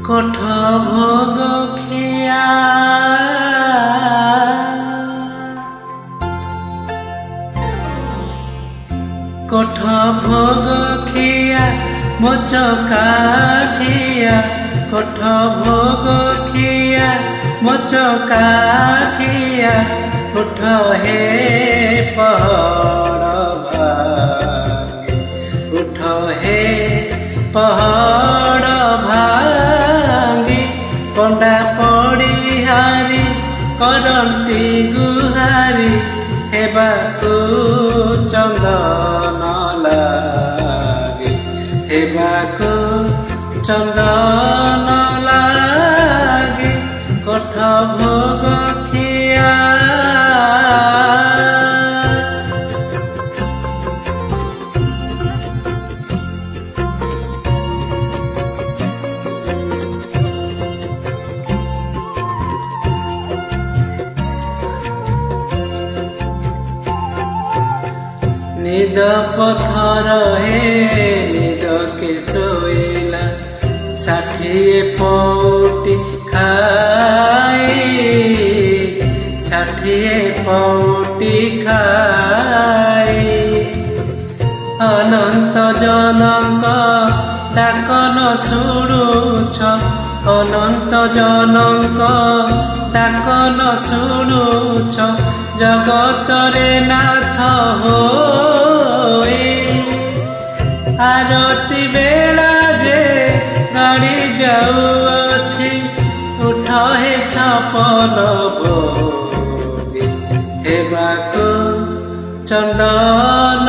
কোঠ ভোগ খিয়া কোঠ ভোগ খিয়া মোচকা খিয়া কোঠ ভোগ খিয়া মোচকা খিয়া উঠ হে পহড় ভাঙি উঠ হে পহড় ভাঙি ପଣ୍ଡା ପଡ଼ିହାରି କରନ୍ତି ଗୁହାରି ହେବାକୁ ଚନ୍ଦନ ଲାଗେ ହେବାକୁ ଚନ୍ଦନ ଲାଗେ କୋଠ ଭୋଗ ଖିଆ নিদ পথর হে নিদ কে শোইলা 60 পৌটি খাই 60 পৌটি খাই ଅନନ୍ତ ଜନଙ୍କ ଡାକ ନ ଶୁଣୁଛ ଅନନ୍ତ ଜନଙ୍କ ଡାକ ନ ଶୁଣୁଛ ଜଗତରେ ନାଥ ହୋଇ ଆରତି ବେଳା ଯେ ଗାଡ଼ି ଯାଉଅଛି ଉଠ ହେ ଛପନ ଭୋଗୀ ହେବାକୁ ଚନ୍ଦନ